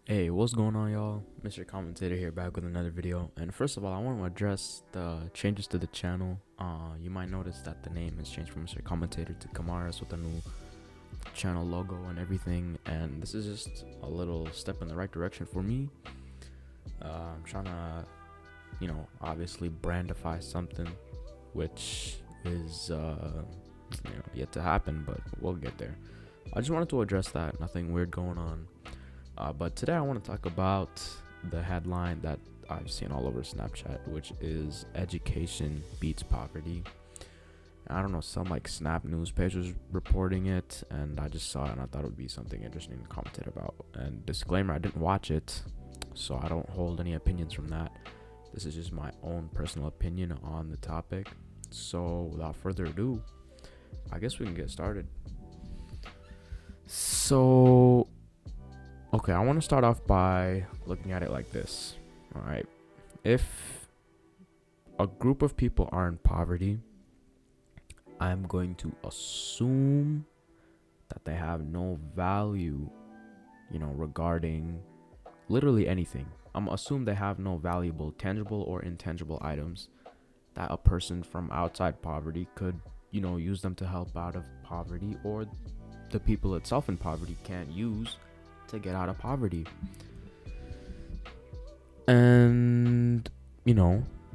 Hey, what's going on, y'all? Mr. Commentator here, back with another video. And first of all, I want to address the changes to the channel. You might notice that the name has changed from Mr. Commentator to Kamaras with a new channel logo and everything. And this is just a little step in the right direction for me. I'm trying to, obviously brandify something, which is, yet to happen, but we'll get there. I just wanted to address that. Nothing weird going on. But today I want to talk about the headline that I've seen all over Snapchat, which is education beats poverty. I don't know, some like Snap News page was reporting it, and I just saw it and I thought it would be something interesting to commentate about. And disclaimer, I didn't watch it, so I don't hold any opinions from that. This is just my own personal opinion on the topic. So without further ado, I guess we can get started. Okay, I want to start off by looking at it like this. All right. If a group of people are in poverty, I'm going to assume that they have no value, regarding literally anything. I'm going to assume they have no valuable, tangible or intangible items that a person from outside poverty could, use them to help out of poverty, or the people itself in poverty can't use to get out of poverty. And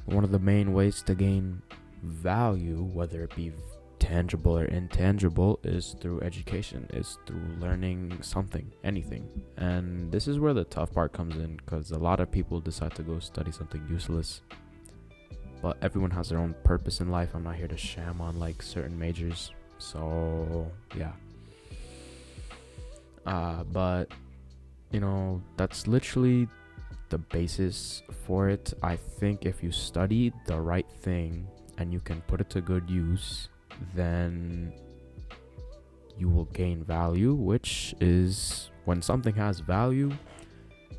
one of the main ways to gain value, whether it be tangible or intangible, is through education, is through learning something, anything. And this is where the tough part comes in, because a lot of people decide to go study something useless, but everyone has their own purpose in life. I'm not here to sham on like certain majors, so yeah. But that's literally the basis for it. I think if you study the right thing and you can put it to good use, then you will gain value, which is when something has value,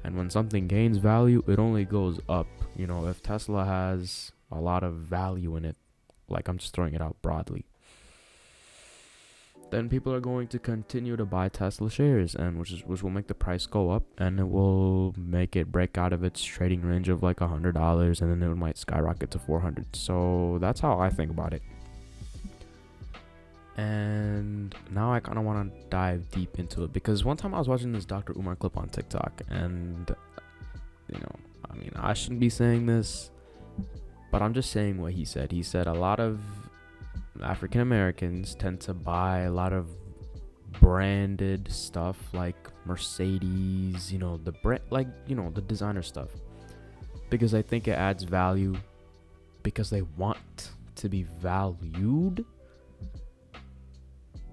and when something gains value, it only goes up. If Tesla has a lot of value in it, like I'm just throwing it out broadly, then people are going to continue to buy Tesla shares, and which will make the price go up, and it will make it break out of its trading range of like $100, and then it might skyrocket to 400. So that's how I think about it. And now I kind of want to dive deep into it, because one time I was watching this Dr. Umar clip on TikTok, and I shouldn't be saying this, but I'm just saying what he said. He said a lot of African Americans tend to buy a lot of branded stuff like Mercedes, the brand, like, the designer stuff, because I think it adds value, because they want to be valued.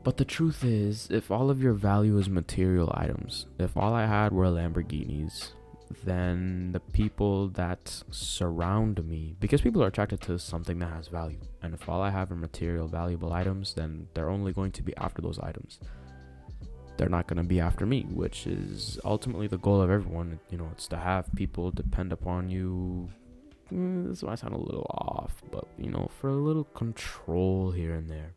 But the truth is, if all of your value is material items, if all I had were Lamborghinis, then the people that surround me, because people are attracted to something that has value, and if all I have are material valuable items, then they're only going to be after those items. They're not going to be after me, which is ultimately the goal of everyone. It's to have people depend upon you. This might sound a little off, but for a little control here and there.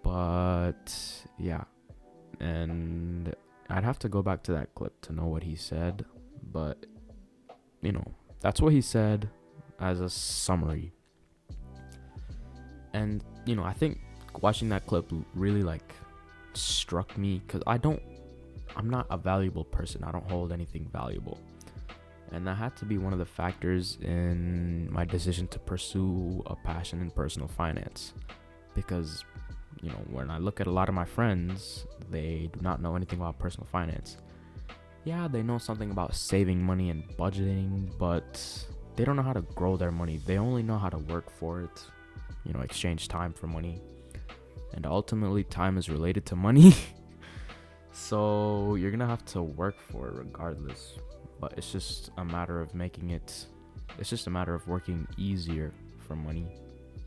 But yeah, and I'd have to go back to that clip to know what he said, but that's what he said as a summary. And I think watching that clip really like struck me, because I'm not a valuable person. I don't hold anything valuable, and that had to be one of the factors in my decision to pursue a passion in personal finance, because when I look at a lot of my friends, they do not know anything about personal finance. Yeah, they know something about saving money and budgeting, but they don't know how to grow their money. They only know how to work for it, exchange time for money. And ultimately, time is related to money. So you're going to have to work for it regardless. But it's just a matter of working easier for money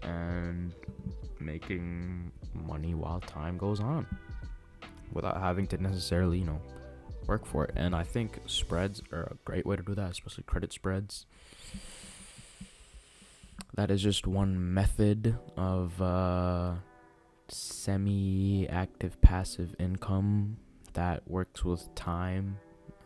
and making money while time goes on, without having to necessarily work for it. And I think spreads are a great way to do that, especially credit spreads. That is just one method of semi-active passive income that works with time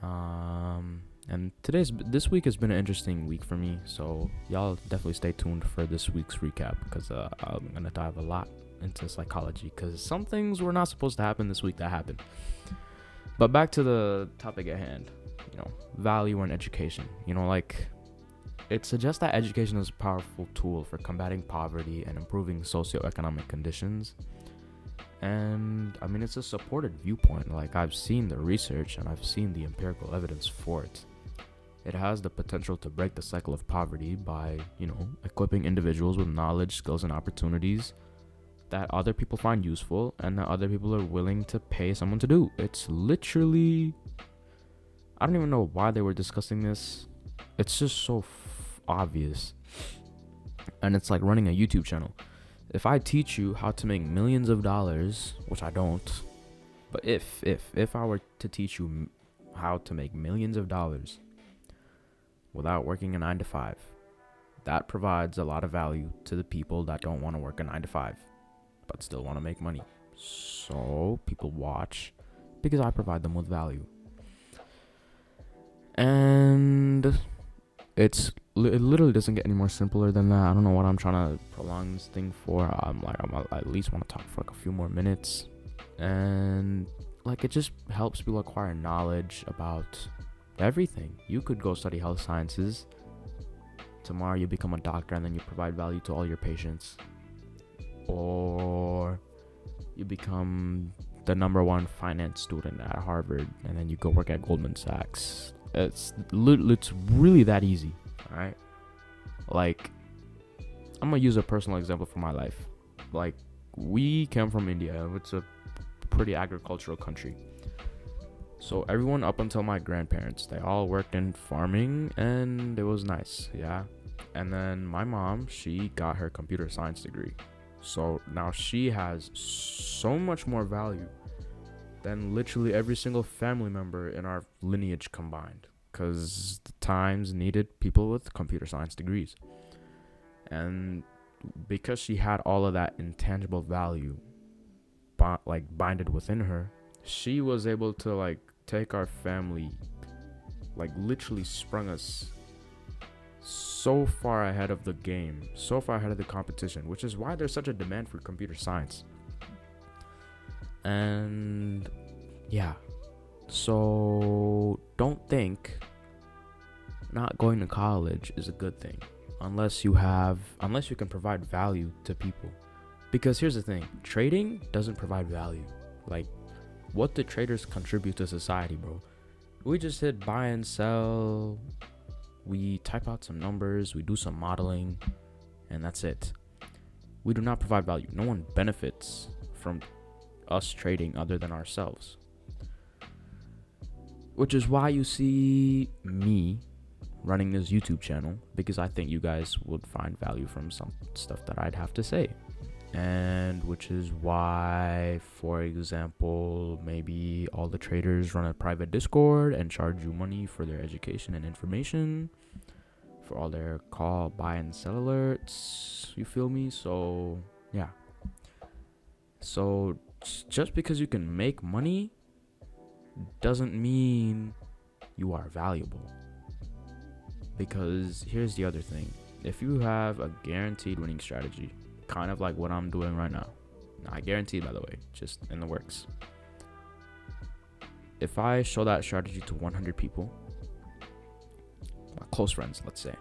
And this week has been an interesting week for me, so y'all definitely stay tuned for this week's recap, because I'm gonna dive a lot into psychology, because some things were not supposed to happen this week that happened. But back to the topic at hand, value in education. It suggests that education is a powerful tool for combating poverty and improving socioeconomic conditions. And I mean, it's a supported viewpoint. Like, I've seen the research and I've seen the empirical evidence for it. It has the potential to break the cycle of poverty by, equipping individuals with knowledge, skills, and opportunities that other people find useful and that other people are willing to pay someone to do. It's literally, I don't even know why they were discussing this. It's just so obvious. And it's like running a YouTube channel. If I teach you how to make millions of dollars, which I don't, but if I were to teach you how to make millions of dollars without working a 9 to 5, that provides a lot of value to the people that don't want to work a 9 to 5 but still want to make money. So people watch because I provide them with value. And it literally doesn't get any more simpler than that. I don't know what I'm trying to prolong this thing for. I at least want to talk for like a few more minutes. And like, it just helps people acquire knowledge about everything. You could go study health sciences. Tomorrow you become a doctor and then you provide value to all your patients. Or you become the #1 finance student at Harvard and then you go work at Goldman Sachs. It's really that easy. All right. Like, I'm gonna use a personal example from my life. Like, we came from India. It's a pretty agricultural country. So everyone up until my grandparents, they all worked in farming and it was nice. Yeah. And then my mom, she got her computer science degree. So now she has so much more value than literally every single family member in our lineage combined, because the times needed people with computer science degrees. And because she had all of that intangible value binded within her, she was able to take our family, literally sprung us so far ahead of the game, so far ahead of the competition, which is why there's such a demand for computer science. And yeah, so don't think not going to college is a good thing unless you can provide value to people. Because here's the thing, trading doesn't provide value. Like, what do traders contribute to society, bro? We just hit buy and sell, we type out some numbers, we do some modeling, and that's it. We do not provide value. No one benefits from us trading other than ourselves. Which is why you see me running this YouTube channel, because I think you guys would find value from some stuff that I'd have to say. And which is why, for example, maybe all the traders run a private Discord and charge you money for their education and information, for all their call, buy, and sell alerts. You feel me? So, yeah. So, just because you can make money doesn't mean you are valuable. Because here's the other thing. If you have a guaranteed winning strategy, kind of like what I'm doing right now, not guaranteed, by the way, just in the works. If I show that strategy to 100 people, my close friends, let's say,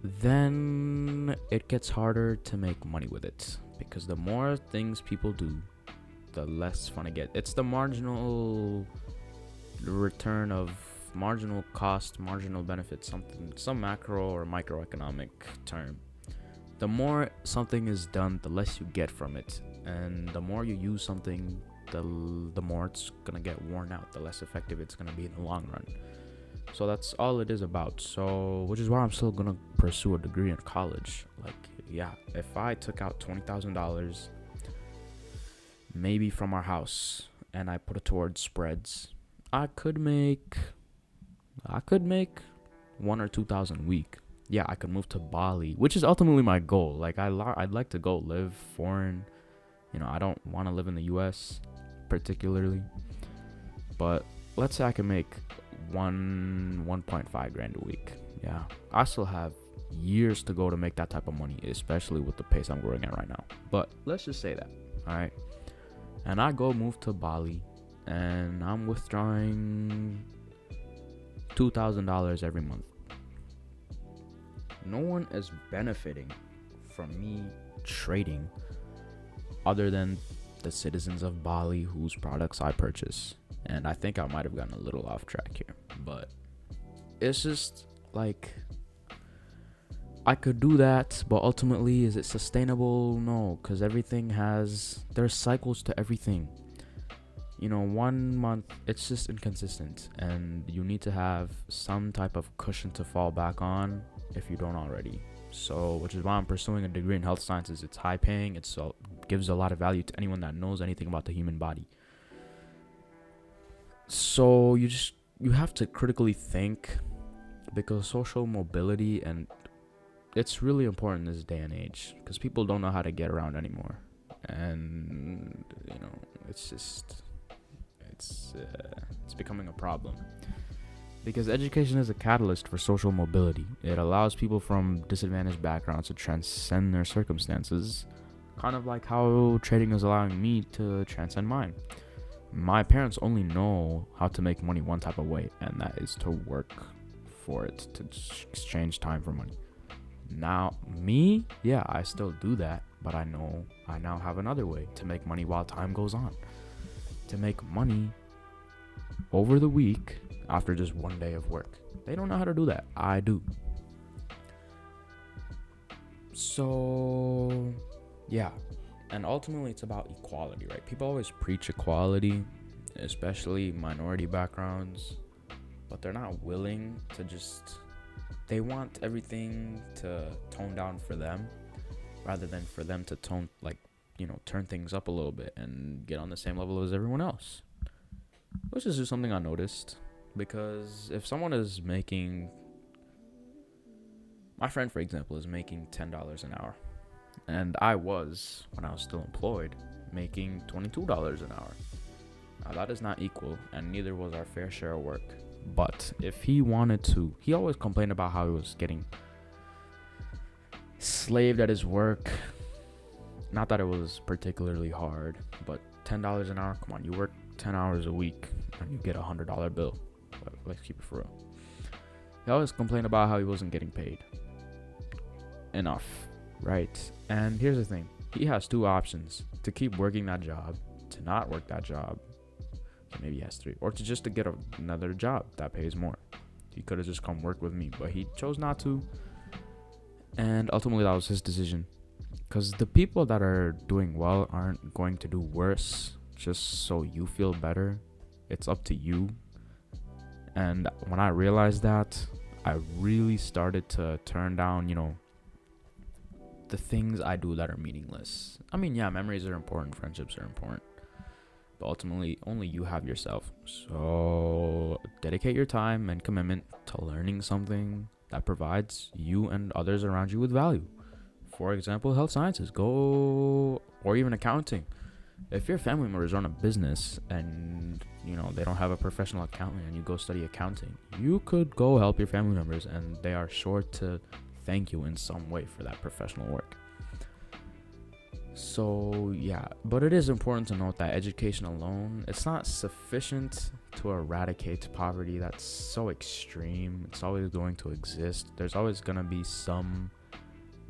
then it gets harder to make money with it, because the more things people do, the less fun it gets. It's the marginal return of marginal cost, marginal benefit, some macro or microeconomic term. The more something is done, the less you get from it, and the more you use something, the more it's gonna get worn out, the less effective it's gonna be in the long run. So that's all it is about. So, which is why I'm still gonna pursue a degree in college. If I took out $20,000 maybe from our house and I put it towards spreads, I could make 1,000 or 2,000 a week. Yeah, I could move to Bali, which is ultimately my goal. I'd like to go live foreign. I don't want to live in the US particularly, but let's say I can make 1.5 grand a week. Yeah, I still have years to go to make that type of money, especially with the pace I'm growing at right now. But let's just say that, all right? And I go move to Bali, and I'm withdrawing $2,000 every month. No one is benefiting from me trading other than the citizens of Bali whose products I purchase. And I think I might have gotten a little off track here, but it's just like, I could do that, but ultimately, is it sustainable? No, because there's cycles to everything. 1 month, it's just inconsistent, and you need to have some type of cushion to fall back on if you don't already. So, which is why I'm pursuing a degree in health sciences. It's high paying. It gives a lot of value to anyone that knows anything about the human body. So you have to critically think, because social mobility, and it's really important in this day and age, because people don't know how to get around anymore. And it's becoming a problem, because education is a catalyst for social mobility. It allows people from disadvantaged backgrounds to transcend their circumstances, kind of like how trading is allowing me to transcend mine. My parents only know how to make money one type of way, and that is to work for it, to exchange time for money. Now, me, yeah, I still do that, but I know I now have another way to make money while time goes on. To make money over the week after just one day of work. They don't know how to do that. I do. So, yeah. And ultimately, it's about equality, right? People always preach equality, especially minority backgrounds, but they're not willing to they want everything to tone down for them, rather than for them to turn things up a little bit and get on the same level as everyone else. Which is just something I noticed, because if someone is making, my friend, for example, is making $10 an hour, and I was, when I was still employed, making $22 an hour. Now, that is not equal, and neither was our fair share of work. But if he wanted to, he always complained about how he was getting slaved at his work. Not that it was particularly hard, but $10 an hour, come on, you work 10 hours a week and you get $100 bill. Let's keep it for real. He always complained about how he wasn't getting paid enough, right? And here's the thing, he has two options: to keep working that job, to not work that job. Maybe he has three, or to get another job that pays more. He could have just come work with me, but he chose not to, and ultimately that was his decision. Because the people that are doing well aren't going to do worse just so you feel better. It's up to you. And when I realized that, I really started to turn down, the things I do that are meaningless. I mean, yeah, memories are important, friendships are important, but ultimately only you have yourself. So dedicate your time and commitment to learning something that provides you and others around you with value. For example, health sciences, or even accounting. If your family members run a business and they don't have a professional accountant, and you go study accounting, you could go help your family members, and they are sure to thank you in some way for that professional work. So yeah, but it is important to note that education alone, it's not sufficient to eradicate poverty. That's so extreme. It's always going to exist. There's always going to be some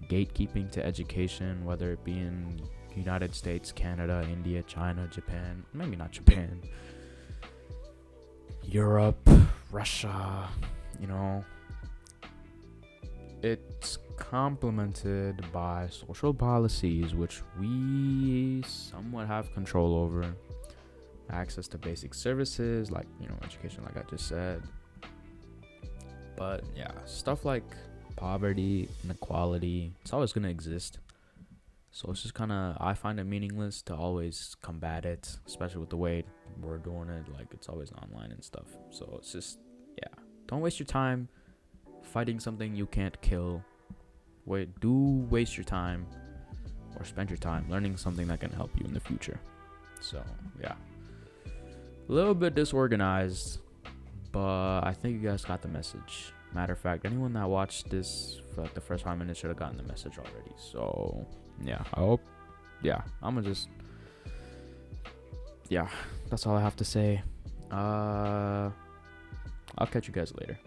gatekeeping to education, whether it be in United States, Canada, India, China, Japan, maybe not Japan, Europe, Russia, it's complemented by social policies, which we somewhat have control over. Access to basic services like, education, like I just said. But yeah, stuff like poverty, inequality, it's always going to exist. So it's just I find it meaningless to always combat it, especially with the way we're doing it. Like, it's always online and stuff. So it's just, yeah, don't waste your time fighting something you can't kill. Do waste your time, or spend your time learning something that can help you in the future. So yeah, a little bit disorganized, but I think you guys got the message. Matter of fact, anyone that watched this for like the first 5 minutes should have gotten the message already. So yeah, I hope. Yeah, I'm gonna just. Yeah, that's all I have to say. I'll catch you guys later.